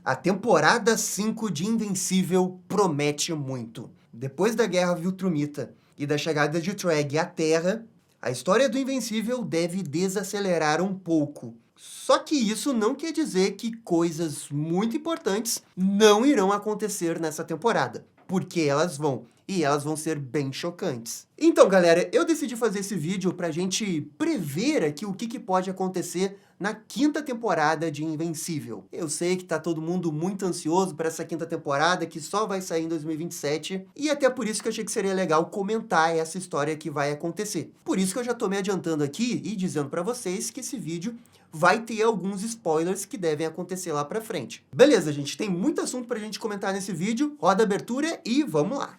A temporada 5 de Invencível promete muito. Depois da Guerra Viltrumita e da chegada de Treg à Terra, a história do Invencível deve desacelerar um pouco. Só que isso não quer dizer que coisas muito importantes não irão acontecer nessa temporada, porque elas vão. E elas vão ser bem chocantes. Então, galera, eu decidi fazer esse vídeo pra gente prever aqui o que pode acontecer na quinta temporada de Invencível. Eu sei que tá todo mundo muito ansioso para essa quinta temporada, que só vai sair em 2027, e até por isso que eu achei que seria legal comentar essa história que vai acontecer. Por isso que eu já tô me adiantando aqui e dizendo pra vocês que esse vídeo vai ter alguns spoilers que devem acontecer lá pra frente. Beleza, gente, tem muito assunto pra gente comentar nesse vídeo, roda a abertura e vamos lá!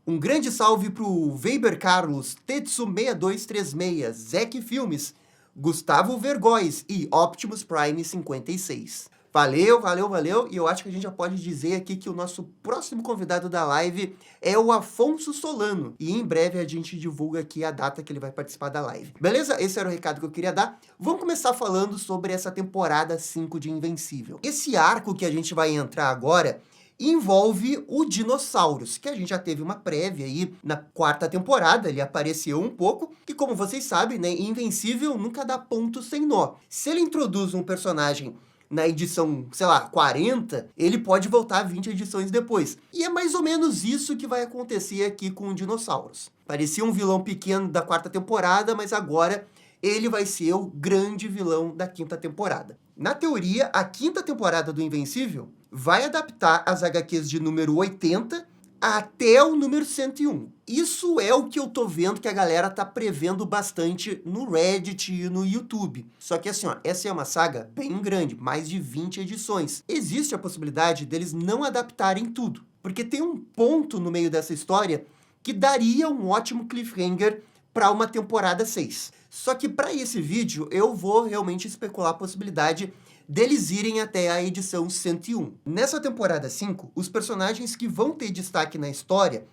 Um grande salve pro Weber Carlos, Tetsu6236, Zek Filmes, Gustavo Vergóis e Optimus Prime 56. Valeu, valeu, valeu, e eu acho que a gente já pode dizer aqui que o nosso próximo convidado da live é o Afonso Solano, e em breve a gente divulga aqui a data que ele vai participar da live. Beleza? Esse era o recado que eu queria dar. Vamos começar falando sobre essa temporada 5 de Invencível. Esse arco que a gente vai entrar agora envolve o Dinossauros, que a gente já teve uma prévia aí na quarta temporada, ele apareceu um pouco, e como vocês sabem, né, Invencível nunca dá ponto sem nó. Se ele introduz um personagem na edição, sei lá, 40, ele pode voltar 20 edições depois. E é mais ou menos isso que vai acontecer aqui com o Dinossauros. Parecia um vilão pequeno da quarta temporada, mas agora ele vai ser o grande vilão da quinta temporada. Na teoria, a quinta temporada do Invencível vai adaptar as HQs de número 80 até o número 101. Isso é o que eu tô vendo que a galera tá prevendo bastante no Reddit e no YouTube. Só que assim, ó, essa é uma saga bem grande, mais de 20 edições. Existe a possibilidade deles não adaptarem tudo, porque tem um ponto no meio dessa história que daria um ótimo cliffhanger para uma temporada 6. Só que para esse vídeo eu vou realmente especular a possibilidade deles irem até a edição 101. Nessa temporada 5, os personagens que vão ter destaque na história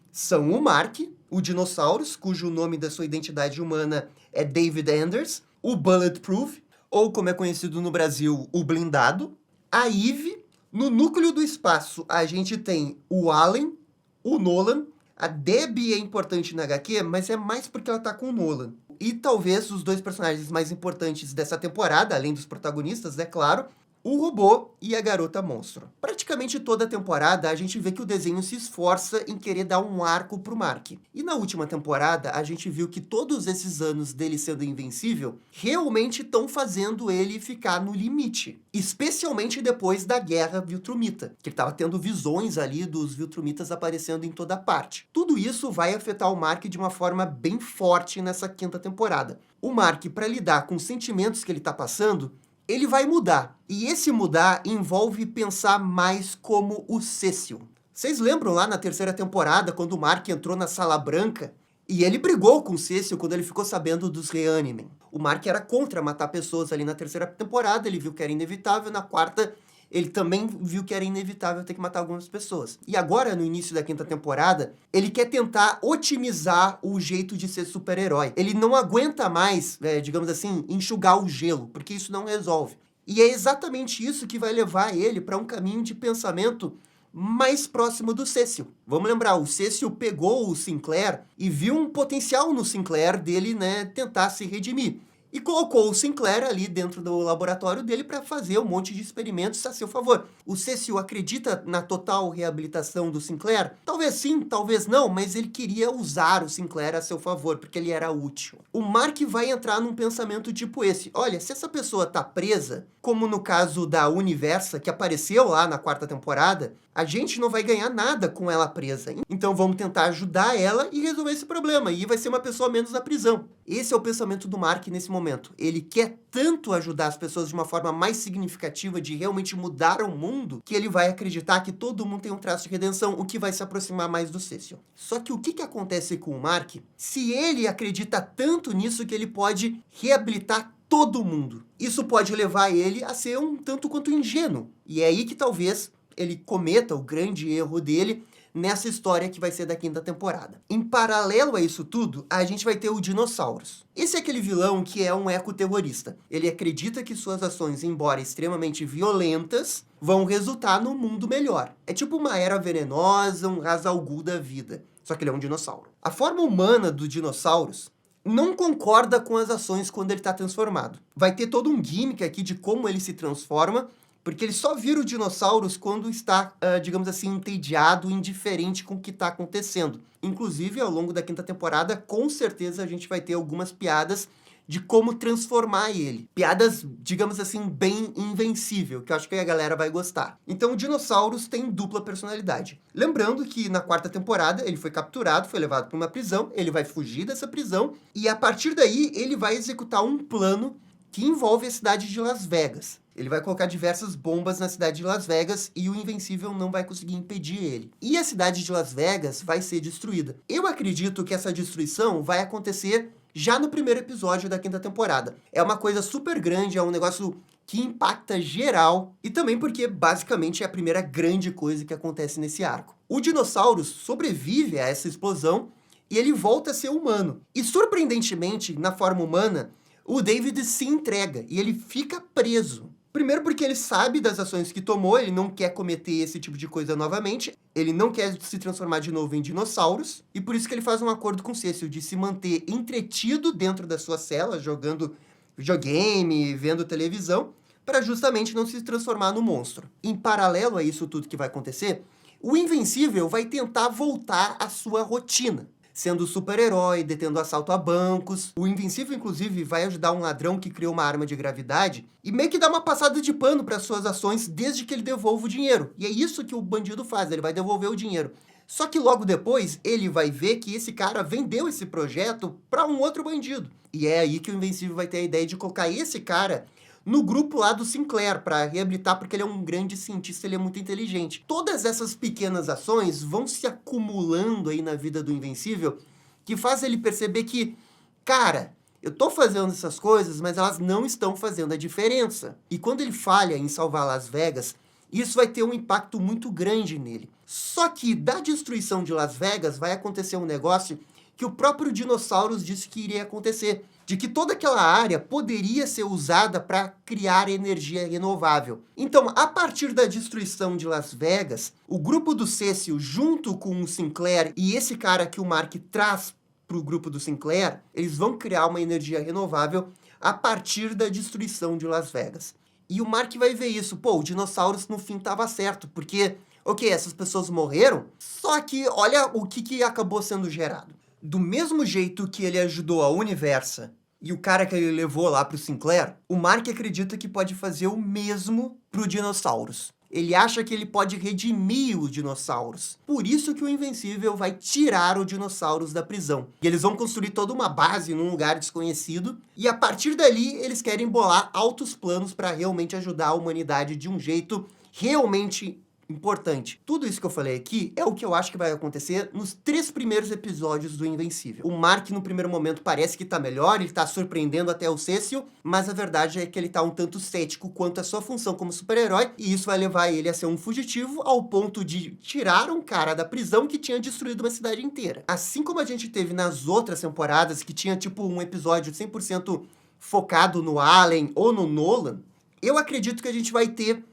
são o Mark, o Dinossauros, cujo nome da sua identidade humana é David Anders, o Bulletproof, ou como é conhecido no Brasil, o Blindado, a Eve. No núcleo do espaço, a gente tem o Allen, o Nolan. A Debbie é importante na HQ, mas é mais porque ela tá com o Nolan. E talvez os dois personagens mais importantes dessa temporada, além dos protagonistas, é claro, o robô e a garota monstro. Praticamente toda a temporada a gente vê que o desenho se esforça em querer dar um arco pro Mark. E na última temporada a gente viu que todos esses anos dele sendo invencível realmente estão fazendo ele ficar no limite. Especialmente depois da Guerra Viltrumita, que ele estava tendo visões ali dos Viltrumitas aparecendo em toda parte. Tudo isso vai afetar o Mark de uma forma bem forte nessa quinta temporada. O Mark, para lidar com os sentimentos que ele está passando, ele vai mudar. E esse mudar envolve pensar mais como o Cecil. Vocês lembram lá na terceira temporada, quando o Mark entrou na Sala Branca? E ele brigou com o Cecil quando ele ficou sabendo dos Reanimen. O Mark era contra matar pessoas ali na terceira temporada, ele viu que era inevitável. Na quarta, ele também viu que era inevitável ter que matar algumas pessoas. E agora, no início da quinta temporada, ele quer tentar otimizar o jeito de ser super-herói. Ele não aguenta mais, digamos assim, enxugar o gelo, porque isso não resolve. E é exatamente isso que vai levar ele para um caminho de pensamento mais próximo do Cecil. Vamos lembrar, o Cecil pegou o Sinclair e viu um potencial no Sinclair dele, né, tentar se redimir. E colocou o Sinclair ali dentro do laboratório dele para fazer um monte de experimentos a seu favor. O Cecil acredita na total reabilitação do Sinclair? Talvez sim, talvez não, mas ele queria usar o Sinclair a seu favor, porque ele era útil. O Mark vai entrar num pensamento tipo esse. Olha, se essa pessoa tá presa, como no caso da Universa, que apareceu lá na quarta temporada, a gente não vai ganhar nada com ela presa. Então vamos tentar ajudar ela e resolver esse problema. E vai ser uma pessoa menos na prisão. Esse é o pensamento do Mark nesse momento. Ele quer tanto ajudar as pessoas de uma forma mais significativa, de realmente mudar o mundo, que ele vai acreditar que todo mundo tem um traço de redenção, o que vai se aproximar mais do Cecil. Só que o que acontece com o Mark? Se ele acredita tanto nisso que ele pode reabilitar todo mundo. Isso pode levar ele a ser um tanto quanto ingênuo. E é aí que talvez ele cometa o grande erro dele nessa história que vai ser da 5ª temporada. Em paralelo a isso tudo, a gente vai ter o Dinossauros. Esse é aquele vilão que é um ecoterrorista. Ele acredita que suas ações, embora extremamente violentas, vão resultar num mundo melhor. É tipo uma Era Venenosa, um Ra's al Ghul da vida. Só que ele é um dinossauro. A forma humana do Dinossauros não concorda com as ações quando ele está transformado. Vai ter todo um gimmick aqui de como ele se transforma, porque ele só vira o Dinossauros quando está, digamos assim, entediado, indiferente com o que está acontecendo. Inclusive, ao longo da 5ª temporada, com certeza a gente vai ter algumas piadas de como transformar ele. Piadas, digamos assim, bem invencível, que eu acho que a galera vai gostar. Então o Dinossauros tem dupla personalidade. Lembrando que na 4ª temporada ele foi capturado, foi levado para uma prisão, ele vai fugir dessa prisão, e a partir daí ele vai executar um plano que envolve a cidade de Las Vegas. Ele vai colocar diversas bombas na cidade de Las Vegas e o Invencível não vai conseguir impedir ele. E a cidade de Las Vegas vai ser destruída. Eu acredito que essa destruição vai acontecer já no primeiro episódio da 5ª temporada. É uma coisa super grande, é um negócio que impacta geral, e também porque, basicamente, é a primeira grande coisa que acontece nesse arco. O Dinossauros sobrevive a essa explosão e ele volta a ser humano. E, surpreendentemente, na forma humana, o David se entrega e ele fica preso. Primeiro porque ele sabe das ações que tomou, ele não quer cometer esse tipo de coisa novamente, ele não quer se transformar de novo em dinossauros, e por isso que ele faz um acordo com Cecil de se manter entretido dentro da sua cela, jogando videogame, vendo televisão, para justamente não se transformar no monstro. Em paralelo a isso tudo que vai acontecer, o Invencível vai tentar voltar à sua rotina, sendo super-herói, detendo assalto a bancos. O Invencível, inclusive, vai ajudar um ladrão que criou uma arma de gravidade e meio que dá uma passada de pano para suas ações desde que ele devolva o dinheiro. E é isso que o bandido faz, ele vai devolver o dinheiro. Só que logo depois, ele vai ver que esse cara vendeu esse projeto para um outro bandido. E é aí que o Invencível vai ter a ideia de colocar esse cara no grupo lá do Sinclair, para reabilitar, porque ele é um grande cientista, ele é muito inteligente. Todas essas pequenas ações vão se acumulando aí na vida do Invencível, que faz ele perceber que, cara, eu tô fazendo essas coisas, mas elas não estão fazendo a diferença. E quando ele falha em salvar Las Vegas, isso vai ter um impacto muito grande nele. Só que da destruição de Las Vegas vai acontecer um negócio que o próprio Dinossauros disse que iria acontecer, de que toda aquela área poderia ser usada para criar energia renovável. Então, a partir da destruição de Las Vegas, o grupo do Cecil, junto com o Sinclair e esse cara que o Mark traz para o grupo do Sinclair, eles vão criar uma energia renovável a partir da destruição de Las Vegas. E o Mark vai ver isso. Pô, o Dinossauros no fim estava certo, porque, ok, essas pessoas morreram, só que olha o que acabou sendo gerado. Do mesmo jeito que ele ajudou a Universa e o cara que ele levou lá pro Sinclair, o Mark acredita que pode fazer o mesmo pro Dinossauros. Ele acha que ele pode redimir os dinossauros. Por isso que o Invencível vai tirar o Dinossauros da prisão. E eles vão construir toda uma base num lugar desconhecido. E a partir dali, eles querem bolar altos planos para realmente ajudar a humanidade de um jeito realmente importante. Tudo isso que eu falei aqui é o que eu acho que vai acontecer nos 3 primeiros episódios do Invencível. O Mark, no primeiro momento, parece que tá melhor, ele tá surpreendendo até o Cecil, mas a verdade é que ele tá um tanto cético quanto à sua função como super-herói, e isso vai levar ele a ser um fugitivo ao ponto de tirar um cara da prisão que tinha destruído uma cidade inteira. Assim como a gente teve nas outras temporadas, que tinha tipo um episódio 100% focado no Allen ou no Nolan, eu acredito que a gente vai ter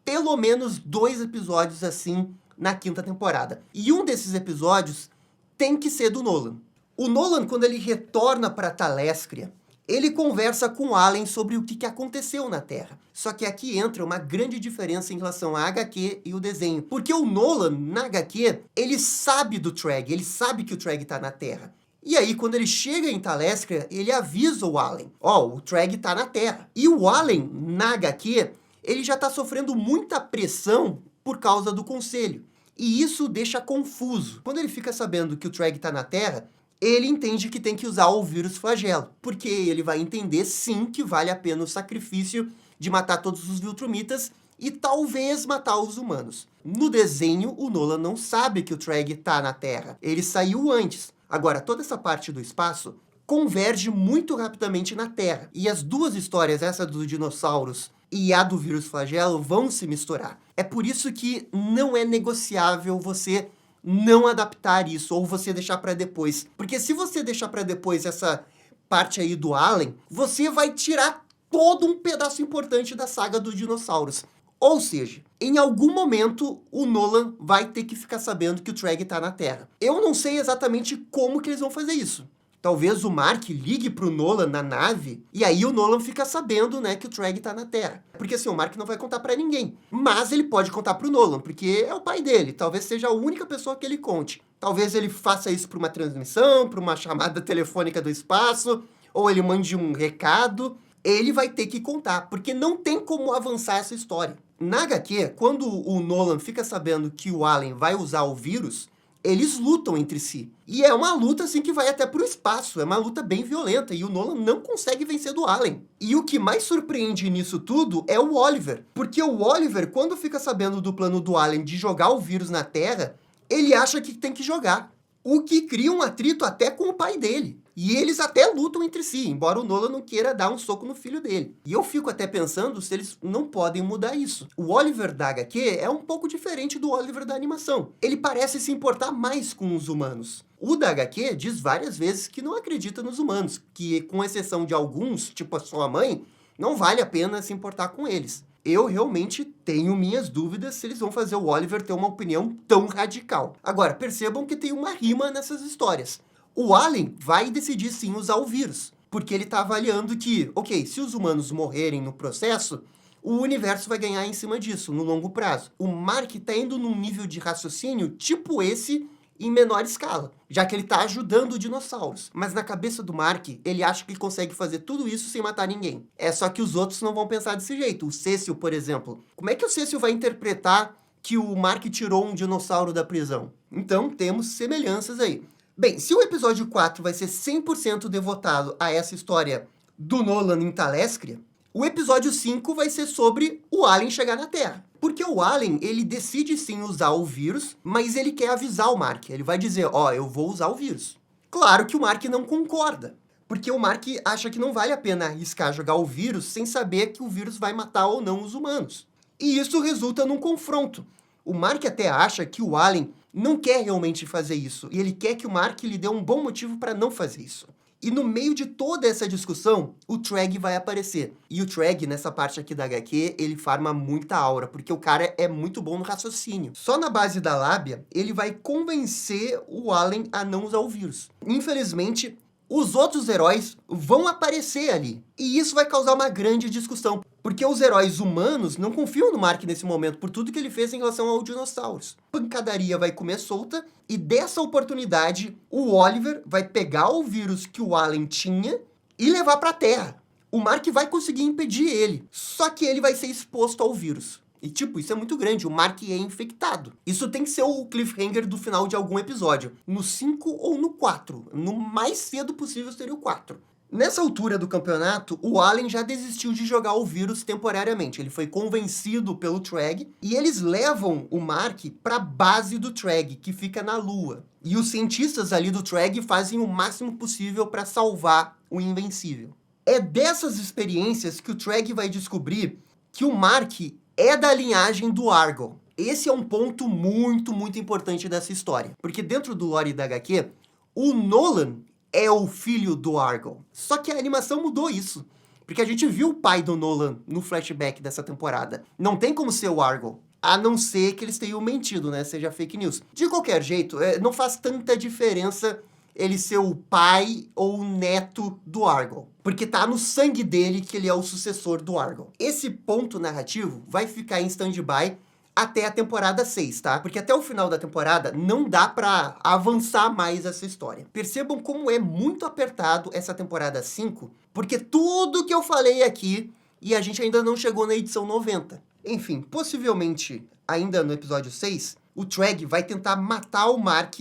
pelo menos 2 episódios assim na 5ª temporada. E um desses episódios tem que ser do Nolan. O Nolan, quando ele retorna para Talescria, ele conversa com o Allen sobre o que aconteceu na Terra. Só que aqui entra uma grande diferença em relação à HQ e o desenho. Porque o Nolan, na HQ, ele sabe do Treg, ele sabe que o Treg tá na Terra. E aí, quando ele chega em Talescria, ele avisa o Allen. Ó, o Treg tá na Terra. E o Allen, na HQ, ele já está sofrendo muita pressão por causa do Conselho. E isso o deixa confuso. Quando ele fica sabendo que o Treg está na Terra, ele entende que tem que usar o vírus flagelo. Porque ele vai entender, sim, que vale a pena o sacrifício de matar todos os Viltrumitas e talvez matar os humanos. No desenho, o Nolan não sabe que o Treg está na Terra. Ele saiu antes. Agora, toda essa parte do espaço converge muito rapidamente na Terra. E as duas histórias, essa dos dinossauros e a do vírus flagelo, vão se misturar. É por isso que não é negociável você não adaptar isso, ou você deixar para depois. Porque se você deixar para depois essa parte aí do Allen, você vai tirar todo um pedaço importante da saga dos dinossauros. Ou seja, em algum momento o Nolan vai ter que ficar sabendo que o Treg tá na Terra. Eu não sei exatamente como que eles vão fazer isso. Talvez o Mark ligue pro Nolan na nave, e aí o Nolan fica sabendo, né, que o Treg tá na Terra. Porque assim, o Mark não vai contar pra ninguém. Mas ele pode contar pro Nolan, porque é o pai dele. Talvez seja a única pessoa que ele conte. Talvez ele faça isso por uma transmissão, por uma chamada telefônica do espaço, ou ele mande um recado. Ele vai ter que contar, porque não tem como avançar essa história. Na HQ, quando o Nolan fica sabendo que o Allen vai usar o vírus, eles lutam entre si. E é uma luta assim que vai até pro espaço, é uma luta bem violenta, e o Nolan não consegue vencer do Allen. E o que mais surpreende nisso tudo é o Oliver, porque o Oliver, quando fica sabendo do plano do Allen de jogar o vírus na Terra, ele acha que tem que jogar. O que cria um atrito até com o pai dele. E eles até lutam entre si, embora o Nolan não queira dar um soco no filho dele. E eu fico até pensando se eles não podem mudar isso. O Oliver da HQ é um pouco diferente do Oliver da animação. Ele parece se importar mais com os humanos. O da HQ diz várias vezes que não acredita nos humanos, que com exceção de alguns, tipo a sua mãe, não vale a pena se importar com eles. Eu realmente tenho minhas dúvidas se eles vão fazer o Oliver ter uma opinião tão radical. Agora, percebam que tem uma rima nessas histórias. O Allen vai decidir sim usar o vírus, porque ele está avaliando que, ok, se os humanos morrerem no processo, o universo vai ganhar em cima disso, no longo prazo. O Mark está indo num nível de raciocínio tipo esse, em menor escala, já que ele está ajudando os dinossauros. Mas na cabeça do Mark, ele acha que ele consegue fazer tudo isso sem matar ninguém. É só que os outros não vão pensar desse jeito. O Cecil, por exemplo. Como é que o Cecil vai interpretar que o Mark tirou um dinossauro da prisão? Então, temos semelhanças aí. Bem, se o episódio 4 vai ser 100% devotado a essa história do Nolan em Talescria, o episódio 5 vai ser sobre o Allen chegar na Terra. Porque o Allen, ele decide sim usar o vírus, mas ele quer avisar o Mark. Ele vai dizer, ó, eu vou usar o vírus. Claro que o Mark não concorda, porque o Mark acha que não vale a pena arriscar jogar o vírus sem saber que o vírus vai matar ou não os humanos. E isso resulta num confronto. O Mark até acha que o Allen não quer realmente fazer isso, e ele quer que o Mark lhe dê um bom motivo para não fazer isso. E no meio de toda essa discussão, o Treg vai aparecer. E o Treg, nessa parte aqui da HQ, ele farma muita aura, porque o cara é muito bom no raciocínio. Só na base da lábia, ele vai convencer o Allen a não usar o vírus. Infelizmente, os outros heróis vão aparecer ali. E isso vai causar uma grande discussão, porque os heróis humanos não confiam no Mark nesse momento, por tudo que ele fez em relação aos dinossauros. Pancadaria vai comer solta, e dessa oportunidade, o Oliver vai pegar o vírus que o Allen tinha e levar para a Terra. O Mark vai conseguir impedir ele, só que ele vai ser exposto ao vírus. E tipo, isso é muito grande, o Mark é infectado. Isso tem que ser o cliffhanger do final de algum episódio. No 5 ou no 4. No mais cedo possível seria o 4. Nessa altura do campeonato, o Allen já desistiu de jogar o vírus temporariamente. Ele foi convencido pelo Treg e eles levam o Mark para a base do Treg, que fica na Lua. E os cientistas ali do Treg fazem o máximo possível para salvar o Invencível. É dessas experiências que o Treg vai descobrir que o Mark é da linhagem do Argol. Esse é um ponto muito, muito importante dessa história. Porque dentro do lore da HQ, o Nolan é o filho do Argol. Só que a animação mudou isso. Porque a gente viu o pai do Nolan no flashback dessa temporada. Não tem como ser o Argol. A não ser que eles tenham mentido, né? Seja fake news. De qualquer jeito, não faz tanta diferença ele ser o pai ou o neto do Argol. Porque tá no sangue dele que ele é o sucessor do Argol. Esse ponto narrativo vai ficar em stand-by até a temporada 6, tá? Porque até o final da temporada não dá pra avançar mais essa história. Percebam como é muito apertado essa temporada 5, porque tudo que eu falei aqui, e a gente ainda não chegou na edição 90. Enfim, possivelmente, ainda no episódio 6, o Treg vai tentar matar o Mark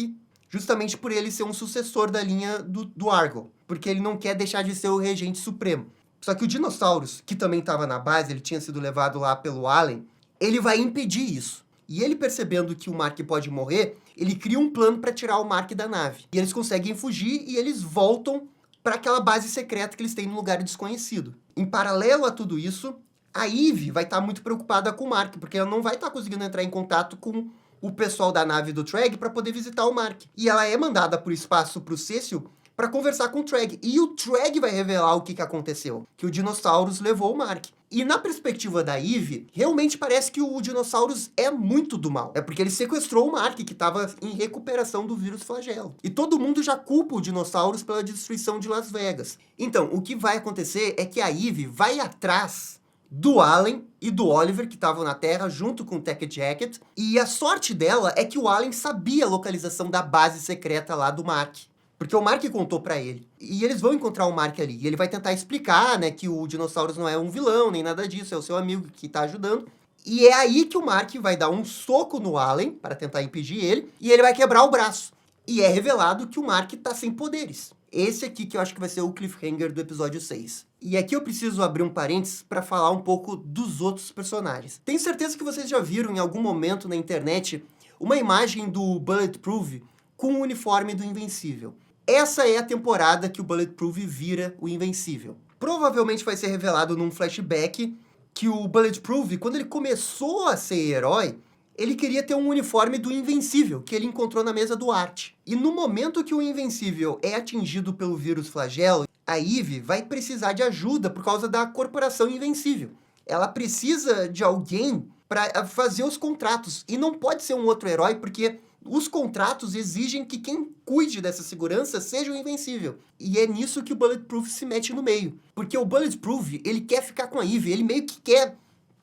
justamente por ele ser um sucessor da linha do Argol, porque ele não quer deixar de ser o regente supremo. Só que o Dinossauros, que também estava na base, ele tinha sido levado lá pelo Allen, ele vai impedir isso. E ele percebendo que o Mark pode morrer, ele cria um plano para tirar o Mark da nave. E eles conseguem fugir e eles voltam para aquela base secreta que eles têm num lugar desconhecido. Em paralelo a tudo isso, a Eve vai estar muito preocupada com o Mark, porque ela não vai estar conseguindo entrar em contato com o pessoal da nave do Treg para poder visitar o Mark. E ela é mandada para o espaço pro Cecil para conversar com o Treg. E o Treg vai revelar o que aconteceu. Que o Dinossauros levou o Mark. E na perspectiva da Eve, realmente parece que o Dinossauros é muito do mal. É porque ele sequestrou o Mark, que estava em recuperação do vírus flagelo. E todo mundo já culpa o Dinossauros pela destruição de Las Vegas. Então, o que vai acontecer é que a Eve vai atrás do Allen e do Oliver, que estavam na Terra, junto com o Tech Jacket. E a sorte dela é que o Allen sabia a localização da base secreta lá do Mark. Porque o Mark contou pra ele. E eles vão encontrar o Mark ali. E ele vai tentar explicar, né, que o Dinossauros não é um vilão, nem nada disso. É o seu amigo que tá ajudando. E é aí que o Mark vai dar um soco no Allen, para tentar impedir ele. E ele vai quebrar o braço. E é revelado que o Mark tá sem poderes. Esse aqui que eu acho que vai ser o cliffhanger do episódio 6. E aqui eu preciso abrir um parênteses para falar um pouco dos outros personagens. Tenho certeza que vocês já viram em algum momento na internet uma imagem do Bulletproof com o uniforme do Invencível. Essa é a temporada que o Bulletproof vira o Invencível. Provavelmente vai ser revelado num flashback que o Bulletproof, quando ele começou a ser herói, ele queria ter um uniforme do Invencível, que ele encontrou na mesa do Art. E no momento que o Invencível é atingido pelo vírus flagelo, a Eve vai precisar de ajuda por causa da Corporação Invencível. Ela precisa de alguém para fazer os contratos. E não pode ser um outro herói, porque os contratos exigem que quem cuide dessa segurança seja o Invencível. E é nisso que o Bulletproof se mete no meio. Porque o Bulletproof, ele quer ficar com a Eve, ele meio que quer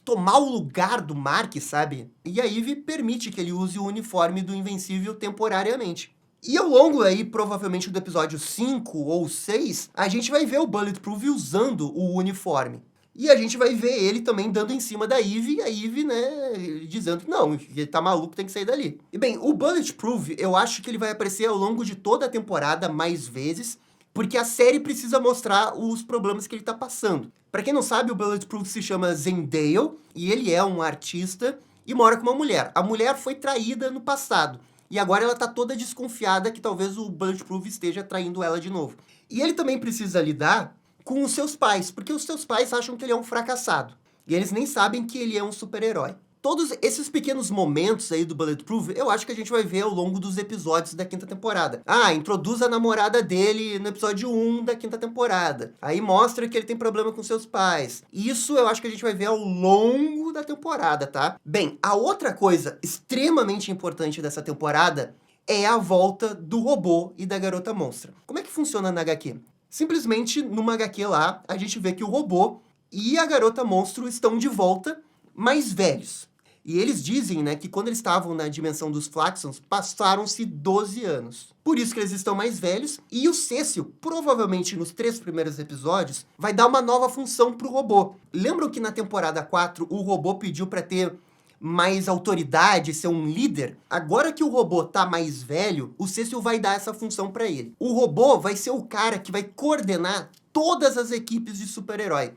tomar o lugar do Mark, sabe? E a Eve permite que ele use o uniforme do Invencível temporariamente. E ao longo aí, provavelmente do episódio 5 ou 6, a gente vai ver o Bulletproof usando o uniforme. E a gente vai ver ele também dando em cima da Eve, e a Eve, né, dizendo que não, ele tá maluco, tem que sair dali. E bem, o Bulletproof, eu acho que ele vai aparecer ao longo de toda a temporada mais vezes, porque a série precisa mostrar os problemas que ele tá passando. Pra quem não sabe, o Bulletproof se chama Zendale, e ele é um artista e mora com uma mulher. A mulher foi traída no passado, e agora ela tá toda desconfiada que talvez o Bulletproof esteja traindo ela de novo. E ele também precisa lidar com os seus pais, porque os seus pais acham que ele é um fracassado. E eles nem sabem que ele é um super-herói. Todos esses pequenos momentos aí do Bulletproof, eu acho que a gente vai ver ao longo dos episódios da quinta temporada. Ah, introduz a namorada dele no episódio 1 da quinta temporada. Aí mostra que ele tem problema com seus pais. Isso eu acho que a gente vai ver ao longo da temporada, tá? Bem, a outra coisa extremamente importante dessa temporada é a volta do robô e da garota monstra. Como é que funciona na HQ? Simplesmente, numa HQ lá, a gente vê que o robô e a garota monstro estão de volta, mais velhos. E eles dizem, né, que quando eles estavam na dimensão dos Flaxons, passaram-se 12 anos. Por isso que eles estão mais velhos. E o Cecil, provavelmente nos 3 primeiros episódios, vai dar uma nova função pro robô. Lembram que na temporada 4 o robô pediu para ter mais autoridade, ser um líder? Agora que o robô tá mais velho, o Cecil vai dar essa função para ele. O robô vai ser o cara que vai coordenar todas as equipes de super-herói.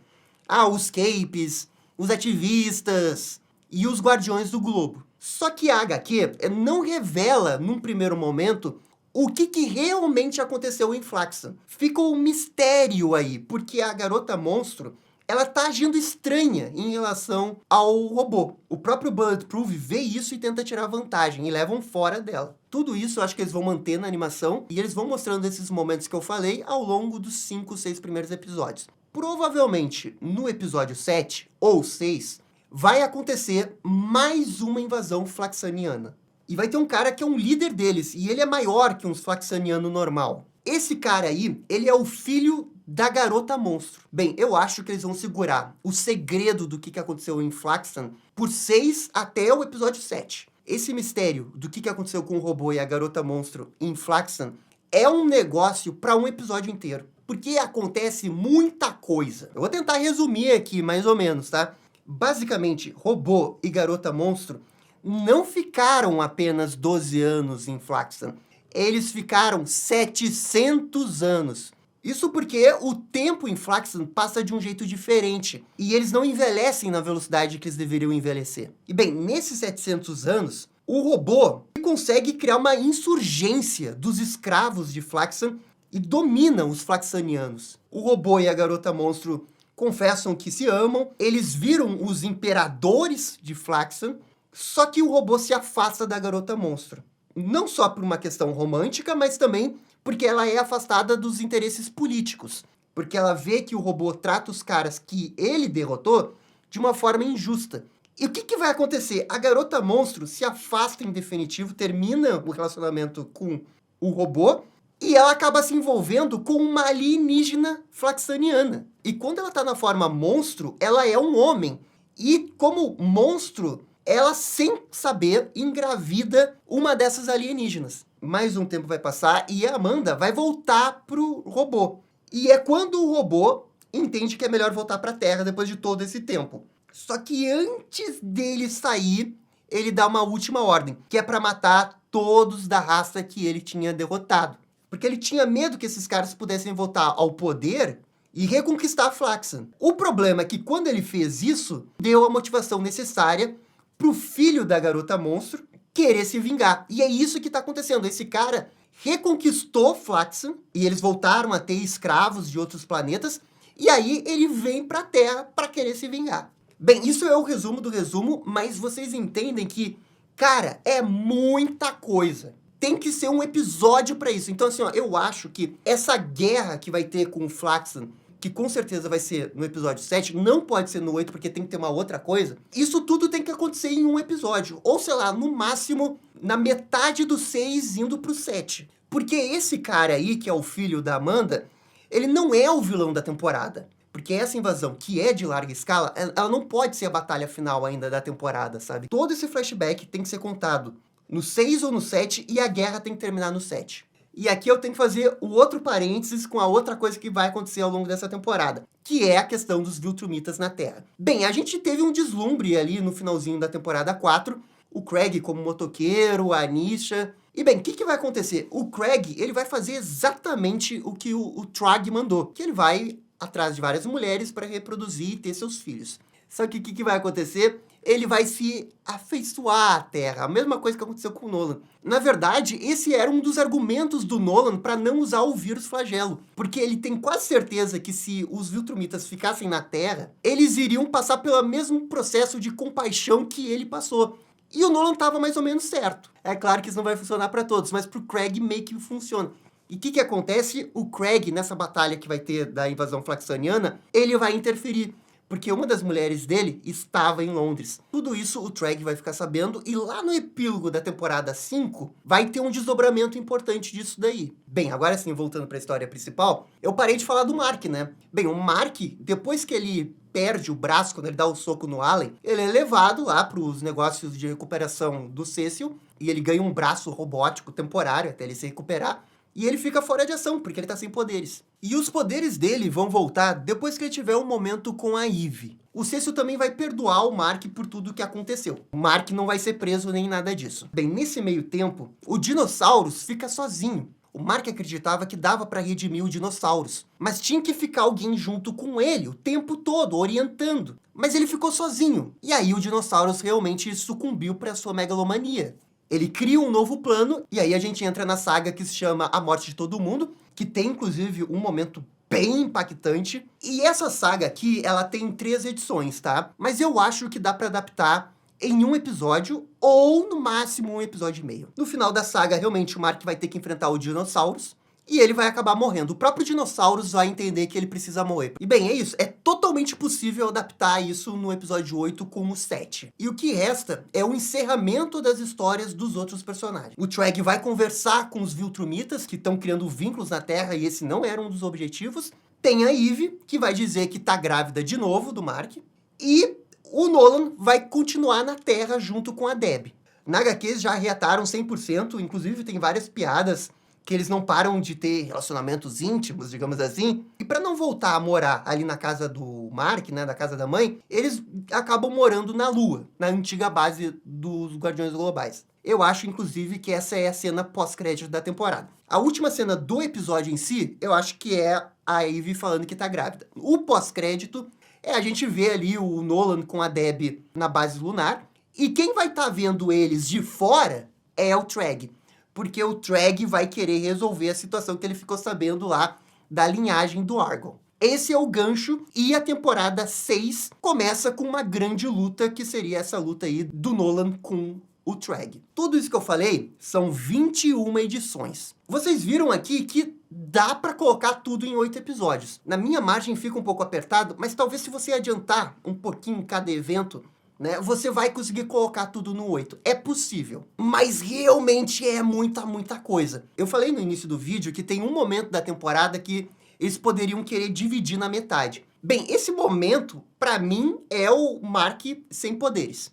Ah, os Capes, os ativistas e os Guardiões do Globo. Só que a HQ não revela, num primeiro momento, o que realmente aconteceu em Flaxon. Fica um mistério aí, porque a garota monstro, ela tá agindo estranha em relação ao robô. O próprio Bulletproof vê isso e tenta tirar vantagem, e levam fora dela. Tudo isso eu acho que eles vão manter na animação, e eles vão mostrando esses momentos que eu falei ao longo dos 5, 6 primeiros episódios. Provavelmente, no episódio 7 ou 6, vai acontecer mais uma invasão flaxaniana. E vai ter um cara que é um líder deles, e ele é maior que um flaxaniano normal. Esse cara aí, ele é o filho da garota monstro. Bem, eu acho que eles vão segurar o segredo do que aconteceu em Flaxon por 6 até o episódio 7. Esse mistério do que aconteceu com o robô e a garota monstro em Flaxon é um negócio para um episódio inteiro. Porque acontece muita coisa. Eu vou tentar resumir aqui, mais ou menos, tá? Basicamente, robô e garota monstro não ficaram apenas 12 anos em Flaxon. Eles ficaram 700 anos. Isso porque o tempo em Flaxon passa de um jeito diferente. E eles não envelhecem na velocidade que eles deveriam envelhecer. E bem, nesses 700 anos, o robô consegue criar uma insurgência dos escravos de Flaxon e domina os flaxanianos. O robô e a garota monstro confessam que se amam, eles viram os imperadores de Flaxon, Só que o robô se afasta da garota monstro. Não só por uma questão romântica, mas também porque ela é afastada dos interesses políticos. Porque ela vê que o robô trata os caras que ele derrotou de uma forma injusta. E o que vai acontecer? A garota monstro se afasta em definitivo, termina o relacionamento com o robô, e ela acaba se envolvendo com uma alienígena flaxaniana. E quando ela tá na forma monstro, ela é um homem. E como monstro, ela, sem saber, engravida uma dessas alienígenas. Mais um tempo vai passar e a Amanda vai voltar pro robô. E é quando o robô entende que é melhor voltar pra Terra depois de todo esse tempo. Só que antes dele sair, ele dá uma última ordem, que é pra matar todos da raça que ele tinha derrotado. Porque ele tinha medo que esses caras pudessem voltar ao poder e reconquistar a Flaxan. O problema é que quando ele fez isso, deu a motivação necessária pro filho da garota monstro querer se vingar. E é isso que tá acontecendo. Esse cara reconquistou Flaxan e eles voltaram a ter escravos de outros planetas. E aí ele vem pra Terra pra querer se vingar. Bem, isso é o resumo do resumo, mas vocês entendem que, cara, é muita coisa. Tem que ser um episódio pra isso. Então, assim, ó, eu acho que essa guerra que vai ter com o Flaxan, que com certeza vai ser no episódio 7, não pode ser no 8, porque tem que ter uma outra coisa. Isso tudo tem que acontecer em um episódio. Ou, sei lá, no máximo, na metade do 6 indo pro 7. Porque esse cara aí, que é o filho da Amanda, ele não é o vilão da temporada. Porque essa invasão, que é de larga escala, ela não pode ser a batalha final ainda da temporada, sabe? Todo esse flashback tem que ser contado no 6 ou no 7, e a guerra tem que terminar no 7. E aqui eu tenho que fazer o outro parênteses com a outra coisa que vai acontecer ao longo dessa temporada, que é a questão dos Viltrumitas na Terra. Bem, a gente teve um deslumbre ali no finalzinho da temporada 4, o Craig como motoqueiro, a Anisha. E bem, o que vai acontecer? O Craig, ele vai fazer exatamente o que o Trag mandou, que ele vai atrás de várias mulheres para reproduzir e ter seus filhos. Só que o que vai acontecer? Ele vai se afeiçoar à Terra, a mesma coisa que aconteceu com o Nolan. Na verdade, esse era um dos argumentos do Nolan para não usar o vírus flagelo, porque ele tem quase certeza que se os Viltrumitas ficassem na Terra, eles iriam passar pelo mesmo processo de compaixão que ele passou. E o Nolan estava mais ou menos certo. É claro que isso não vai funcionar para todos, mas pro Craig meio que funciona. E o que acontece? O Craig, nessa batalha que vai ter da invasão flaxaniana, ele vai interferir, porque uma das mulheres dele estava em Londres. Tudo isso o Trag vai ficar sabendo, e lá no epílogo da temporada 5, vai ter um desdobramento importante disso daí. Bem, agora sim, voltando para a história principal, eu parei de falar do Mark, né? Bem, o Mark, depois que ele perde o braço, quando ele dá o soco no Allen, ele é levado lá para os negócios de recuperação do Cecil, e ele ganha um braço robótico temporário até ele se recuperar. E ele fica fora de ação, porque ele tá sem poderes. E os poderes dele vão voltar depois que ele tiver um momento com a Eve. O Cecil também vai perdoar o Mark por tudo que aconteceu. O Mark não vai ser preso nem nada disso. Bem, nesse meio tempo, o Dinossauros fica sozinho. O Mark acreditava que dava para redimir o Dinossauros, mas tinha que ficar alguém junto com ele o tempo todo, orientando. Mas ele ficou sozinho. E aí o Dinossauros realmente sucumbiu para sua megalomania. Ele cria um novo plano, e aí a gente entra na saga que se chama A Morte de Todo Mundo, que tem, inclusive, um momento bem impactante. E essa saga aqui, ela tem 3 edições, tá? Mas eu acho que dá pra adaptar em um episódio, ou no máximo um episódio e meio. No final da saga, realmente, o Mark vai ter que enfrentar o Dinossauros, e ele vai acabar morrendo. O próprio Dinossauros vai entender que ele precisa morrer. E bem, é isso. É totalmente possível adaptar isso no episódio 8 com o 7. E o que resta é o encerramento das histórias dos outros personagens. O Trag vai conversar com os Viltrumitas, que estão criando vínculos na Terra, e esse não era um dos objetivos. Tem a Eve, que vai dizer que tá grávida de novo do Mark. E o Nolan vai continuar na Terra junto com a Deb. Na HQ já reataram 100%, inclusive tem várias piadas que eles não param de ter relacionamentos íntimos, digamos assim. E para não voltar a morar ali na casa do Mark, né, na casa da mãe, eles acabam morando na Lua, na antiga base dos Guardiões Globais. Eu acho, inclusive, que essa é a cena pós-crédito da temporada. A última cena do episódio em si, eu acho que é a Eve falando que tá grávida. O pós-crédito é a gente ver ali o Nolan com a Deb na base lunar, e quem vai estar vendo eles de fora é o Trag. Porque o Trag vai querer resolver a situação que ele ficou sabendo lá da linhagem do Argon. Esse é o gancho, e a temporada 6 começa com uma grande luta, que seria essa luta aí do Nolan com o Treg. Tudo isso que eu falei são 21 edições. Vocês viram aqui que dá para colocar tudo em 8 episódios. Na minha margem fica um pouco apertado, mas talvez se você adiantar um pouquinho em cada evento, né, você vai conseguir colocar tudo no 8. É possível, mas realmente é muita coisa. Eu falei no início do vídeo que tem um momento da temporada que eles poderiam querer dividir na metade. Bem, esse momento, pra mim, é o Mark sem poderes.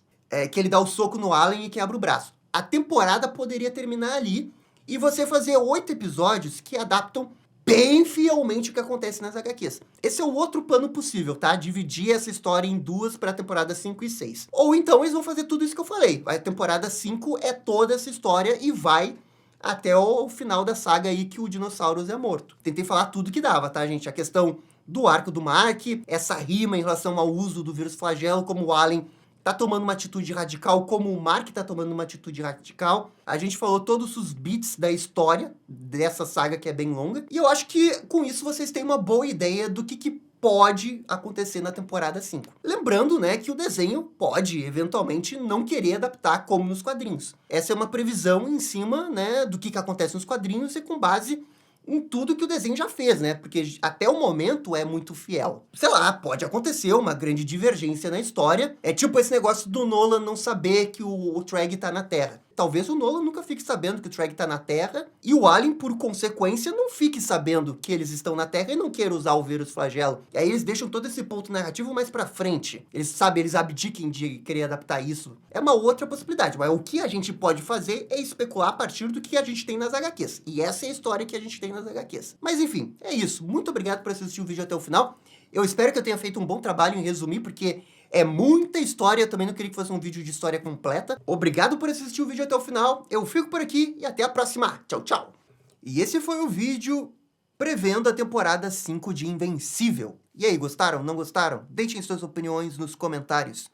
Que ele dá o soco no Allen e quebra o braço. A temporada poderia terminar ali e você fazer 8 episódios que adaptam bem fielmente o que acontece nas HQs. Esse é o outro plano possível, tá? Dividir essa história em duas para a temporada 5 e 6. Ou então eles vão fazer tudo isso que eu falei. A temporada 5 é toda essa história e vai até o final da saga aí que o Dinossauros é morto. Tentei falar tudo que dava, tá, gente? A questão do arco do Mark, essa rima em relação ao uso do vírus flagelo, como o Allen tá tomando uma atitude radical, como o Mark tá tomando uma atitude radical. A gente falou todos os bits da história dessa saga que é bem longa. E eu acho que com isso vocês têm uma boa ideia do que pode acontecer na temporada 5. Lembrando, né, que o desenho pode, eventualmente, não querer adaptar como nos quadrinhos. Essa é uma previsão em cima, né, do que acontece nos quadrinhos e com base em tudo que o desenho já fez, né? Porque até o momento é muito fiel. Sei lá, pode acontecer uma grande divergência na história. É tipo esse negócio do Nolan não saber que o Treg tá na Terra. Talvez o Nolan nunca fique sabendo que o Treg tá na Terra e o Allen, por consequência, não fique sabendo que eles estão na Terra e não queira usar o vírus flagelo. E aí eles deixam todo esse ponto narrativo mais pra frente. Eles abdiquem de querer adaptar isso. É uma outra possibilidade, mas o que a gente pode fazer é especular a partir do que a gente tem nas HQs. E essa é a história que a gente tem nas HQs. Mas enfim, é isso. Muito obrigado por assistir o vídeo até o final. Eu espero que eu tenha feito um bom trabalho em resumir, porque é muita história, eu também não queria que fosse um vídeo de história completa. Obrigado por assistir o vídeo até o final, eu fico por aqui e até a próxima. Tchau, tchau! E esse foi o vídeo prevendo a temporada 5 de Invencível. E aí, gostaram? Não gostaram? Deixem suas opiniões nos comentários.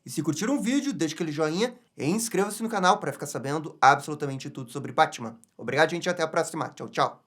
E se curtiram o vídeo, deixe aquele joinha e inscreva-se no canal para ficar sabendo absolutamente tudo sobre Batman. Obrigado, gente, e até a próxima. Tchau, tchau!